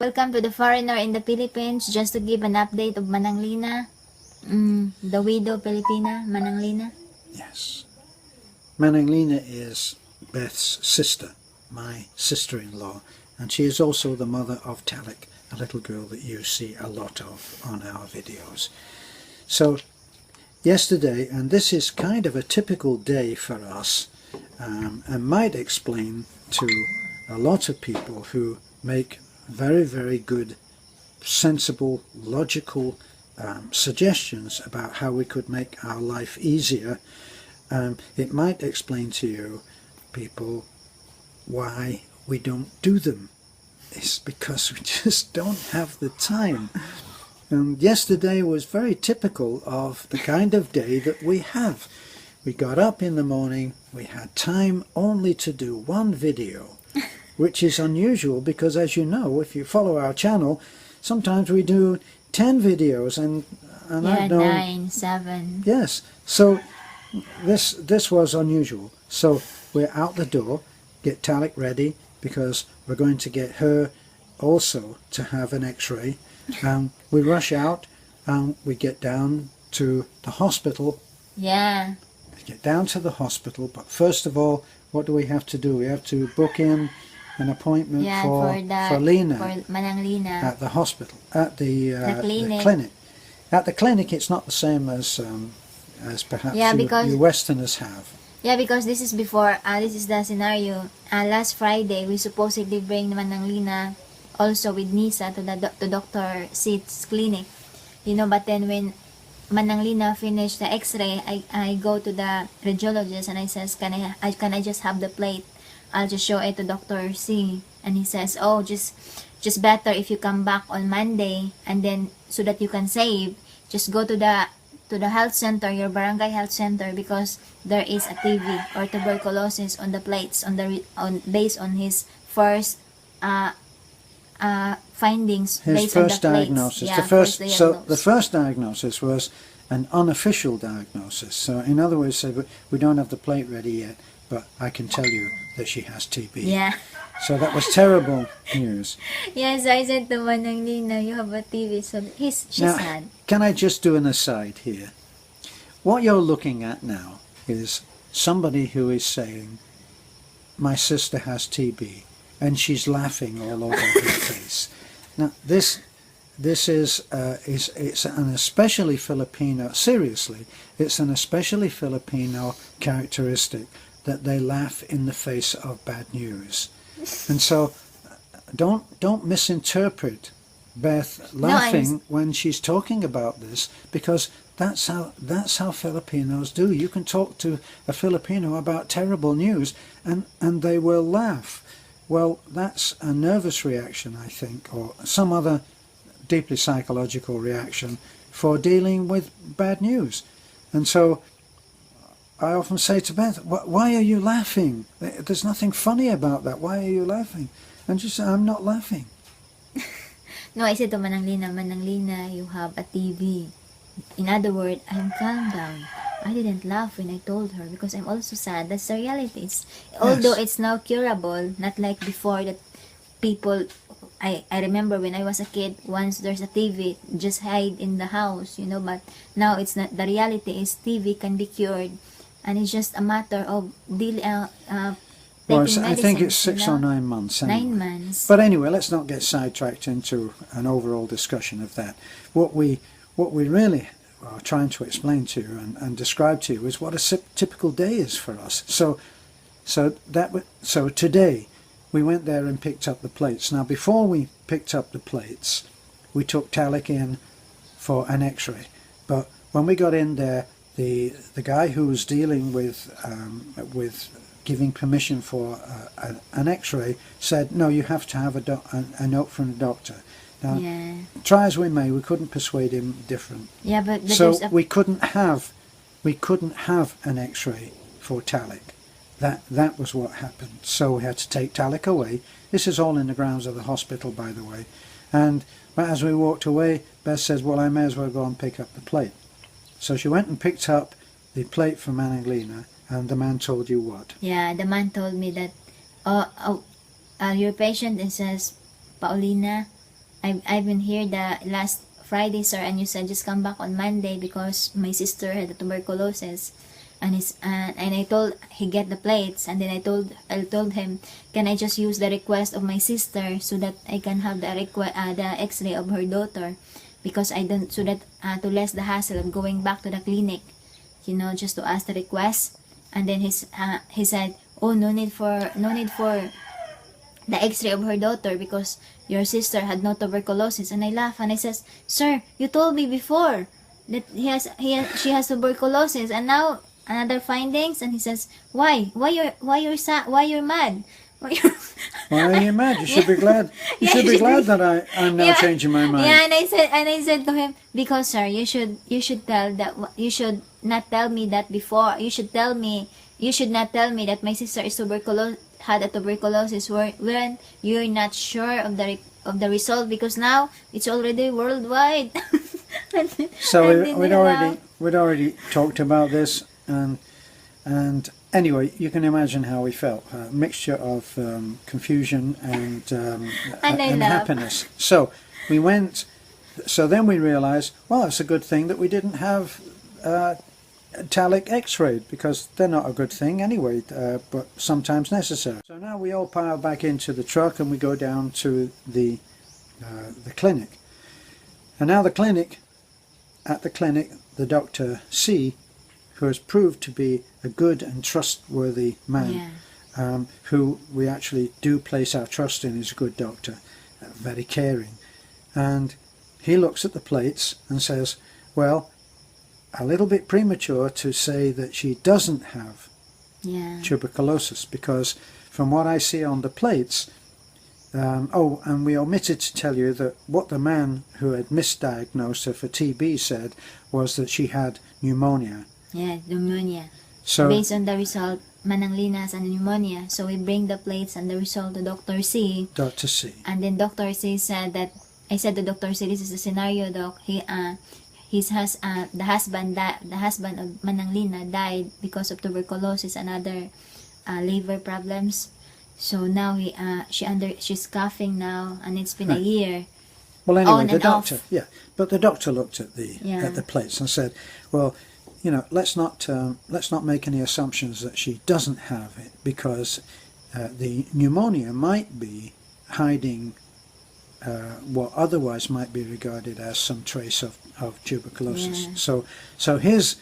Welcome to the foreigner in the Philippines. Just to give an update of Manang Lina, the widow Filipina, Manang Lina. Yes. Manang Lina is Beth's sister, my sister-in-law, and she is also the mother of Talik, a little girl that you see a lot of on our videos. So yesterday, and this is kind of a typical day for us, and might explain to a lot of people who make very, very good, sensible, logical suggestions about how we could make our life easier. It might explain to you people why we don't do them. It's because we just don't have the time. Yesterday was very typical of the kind of day that we have. We got up in the morning, we had time only to do one video, which is unusual because, as you know, if you follow our channel, sometimes we do 10 videos and Yeah, I know, 9, 7. yes, so this was unusual. So we're out the door, get Talik ready because we're going to get her also to have an x-ray. We rush out and we get down to the hospital. Yeah. We get down to the hospital, but first of all, what do we have to do? We have to book in an appointment for Lina for Manang Lina at the hospital, at the clinic. clinic. At the clinic, it's not the same as perhaps you Westerners have. Yeah, because this is before, this is the scenario. Last Friday, we supposedly bring Manang Lina also with Nisa to the Dr. Sid's clinic. You know, but then when Manang Lina finished the x-ray, I go to the radiologist and I says, can I just have the plate? I'll just show it to Dr. C. And he says, oh, just better if you come back on Monday, and then so that you can save, just go to the health center, your barangay health center, because there is a TB or tuberculosis on the plates based on his first findings. His first diagnosis. Yeah, the first diagnosis was an unofficial diagnosis. So in other words, say, we don't have the plate ready yet, but I can tell you that she has TB. Yeah. So that was terrible news. Yes, I said to Manang Lina, you have a TB, so she's sad. Can I just do an aside here? What you're looking at now is somebody who is saying, my sister has TB, and she's laughing all over her face. Now, this is it's an especially Filipino. Seriously, it's an especially Filipino characteristic that they laugh in the face of bad news, and so don't misinterpret Beth laughing when she's talking about this, because that's how Filipinos do. You can talk to a Filipino about terrible news, and they will laugh. Well, that's a nervous reaction, I think, or some other deeply psychological reaction for dealing with bad news. And so I often say to Beth, why are you laughing? There's nothing funny about that. Why are you laughing? And she said, I'm not laughing. No, I said to Manang Lina, you have a TB. In other words, I'm calm down. I didn't laugh when I told her because I'm also sad. That's the reality. Although it's now curable, not like before that people, I remember when I was a kid, once there's a TV, just hide in the house, you know, but now it's not. The reality is TV can be cured, and it's just a matter of I think it's 6 or 9 months. Anyway. 9 months. But anyway, let's not get sidetracked into an overall discussion of that. What we really are trying to explain to you and describe to you is what a typical day is for us. So today we went there and picked up the plates. Now, before we picked up the plates, we took Talik in for an x-ray. But when we got in there, the guy who was dealing with giving permission for an x-ray said, no, you have to have a note from the doctor. Now, try as we may, we couldn't persuade him different. Yeah, but so we couldn't have an x-ray for Talik. That was what happened. So we had to take Talik away. This is all in the grounds of the hospital, by the way. And as we walked away, Beth says, well, I may as well go and pick up the plate. So she went and picked up the plate for Manang Lina, and the man told you what? Yeah, the man told me that, your patient, it says, Paulina, I've been here the last Friday, sir, and you said just come back on Monday because my sister had tuberculosis, and I told he get the plates, and then I told him, can I just use the request of my sister so that I can have the X-ray of her daughter, because I don't, so that to less the hassle of going back to the clinic, just to ask the request. And then he said, oh, no need for the X-ray of her daughter because your sister had no tuberculosis. And I laugh and I says, sir, you told me before that she has tuberculosis, and now another findings. And he says, why you're sad, why you're mad, why you're Why are you mad? You should be glad. You should be glad that I'm now changing my mind. Yeah, and I said to him, because sir, you should tell that, you should not tell me that before. You should not tell me that my sister is had a tuberculosis when you're not sure of the result, because now it's already worldwide. So we'd already talked about this, and anyway, you can imagine how we felt. A mixture of confusion and happiness. So we went. So then we realised, well, it's a good thing that we didn't have Talic X-rayed, because they're not a good thing anyway, but sometimes necessary. So now we all pile back into the truck and we go down to the clinic. And now at the clinic, the Dr. C, who has proved to be a good and trustworthy man, who we actually do place our trust in, is a good doctor, very caring. And he looks at the plates and says, well, a little bit premature to say that she doesn't have tuberculosis, because from what I see on the plates, and we omitted to tell you that what the man who had misdiagnosed her for TB said was that she had pneumonia. Yeah, pneumonia. So based on the result, Manang Lina has a pneumonia. So we bring the plates and the result to Dr. C. Dr. C. And then Dr. C said that, I said to Dr. C, this is the scenario, doc. The husband of Manang Lina died because of tuberculosis and other liver problems. So now she's coughing now, and it's been a year. Well, anyway, on the and doctor, off. but the doctor looked at the plates and said, well, let's not make any assumptions that she doesn't have it, because the pneumonia might be hiding what otherwise might be regarded as some trace of tuberculosis. Yeah. So his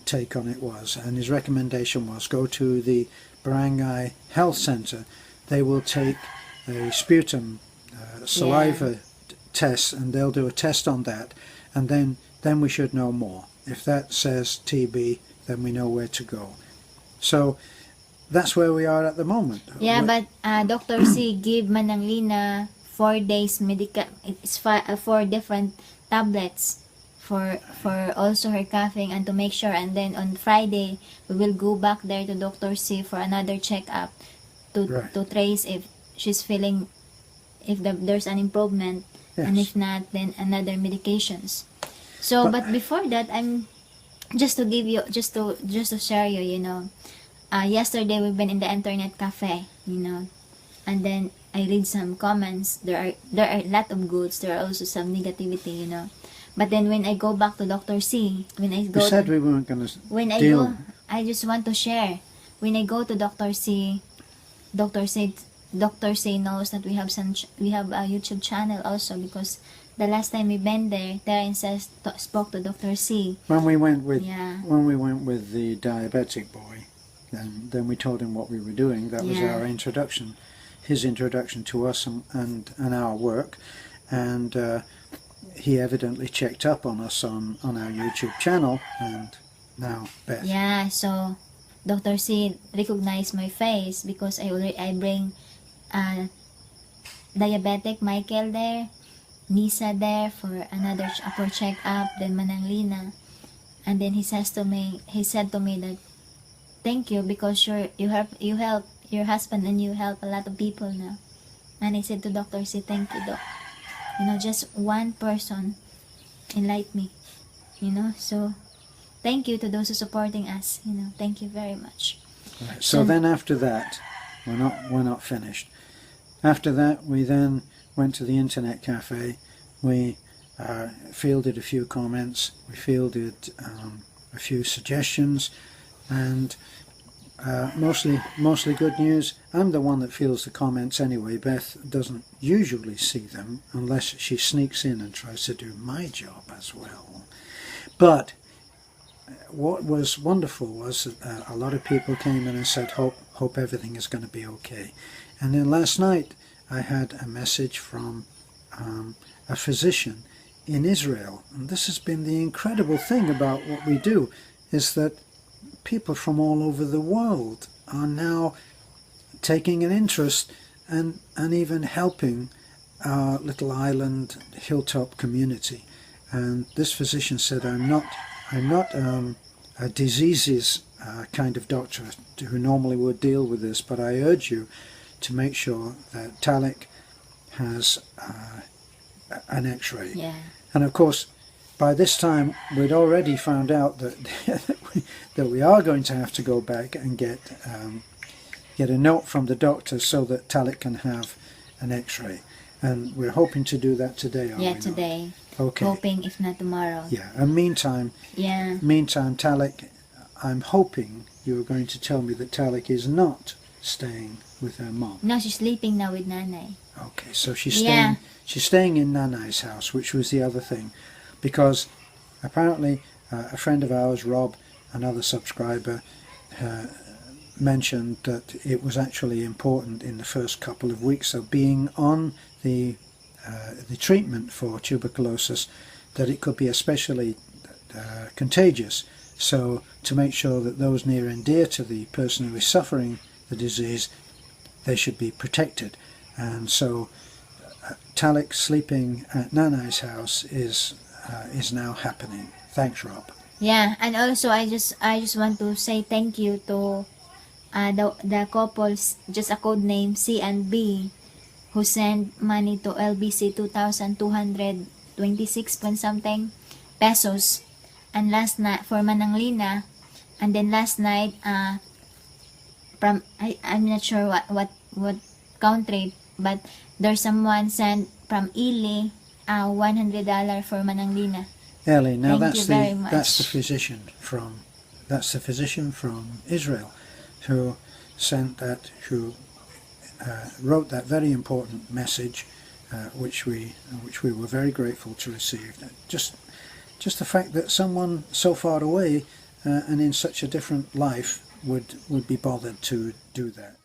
take on it was, and his recommendation was, go to the Barangay Health Centre. They will take a sputum saliva test, and they'll do a test on that, and then we should know more. If that says TB, then we know where to go. So that's where we are at the moment. Yeah, but Dr. C gave Manang Lina 4 days it's 4 different tablets for also her coughing, and to make sure. And then on Friday we will go back there to Dr. C for another checkup to trace if she's feeling, if there's an improvement, and if not, then another medications. So but before that, I'm just to give you, just to share you, yesterday we've been in the internet cafe, and then I read some comments. There are a lot of goods. There are also some negativity, But then when I go back to Dr. C, we said we weren't going to deal. I just want to share. When I go to Dr. C, Dr. C knows that we have a YouTube channel also, because the last time we been there, Terence spoke to Dr. C. When we went with the diabetic boy, then we told him what we were doing. That was our introduction, his introduction to us and our work, and he evidently checked up on us on our YouTube channel, and now Beth. Yeah, so Dr. C recognized my face because I bring diabetic Michael there, Nisa there for another check-up, then Manang Lina, and then he said to me that thank you, because you help your husband and you help a lot of people now. And I said to Dr. C, thank you, Doc. Just one person enlightened me, so thank you to those who are supporting us, thank you very much. Right. So then after that, we're not finished. After that, we then went to the internet cafe. We fielded a few comments. We fielded a few suggestions, and mostly good news. I'm the one that fields the comments anyway. Beth doesn't usually see them unless she sneaks in and tries to do my job as well. But what was wonderful was that a lot of people came in and said, hope everything is going to be okay. And then last night I had a message from a physician in Israel. And this has been the incredible thing about what we do, is that people from all over the world are now taking an interest and even helping our little island hilltop community. And this physician said, I'm not a diseases kind of doctor who normally would deal with this, but I urge you to make sure that Talik has an x-ray. Yeah. And of course, by this time we'd already found out that that we are going to have to go back and get a note from the doctor so that Talik can have an x-ray. And we're hoping to do that today, aren't we? Yeah, not? today. Okay. Hoping if not tomorrow. Yeah. And meantime, Talik, I'm hoping you're going to tell me that Talik is not staying with her mom. No, she's sleeping now with Nanay. Okay, so she's staying in Nanay's house, which was the other thing, because apparently a friend of ours, Rob, another subscriber, mentioned that it was actually important in the first couple of weeks of being on the treatment for tuberculosis that it could be especially contagious. So to make sure that those near and dear to the person who is suffering the disease, they should be protected. And so Talik sleeping at Nanay's house is now happening. Thanks, Rob. Yeah, and also I just want to say thank you to the couples, just a code name C and B, who sent money to LBC 2,226 point something pesos, and last night for Manang Lina, and then last night from I'm not sure what country, but there's someone sent from Ili $100 for Manang Lina. Ellie, now Thank you very much. that's the physician from Israel who sent that, who wrote that very important message, which we were very grateful to receive. Just the fact that someone so far away and in such a different life would be bothered to do that.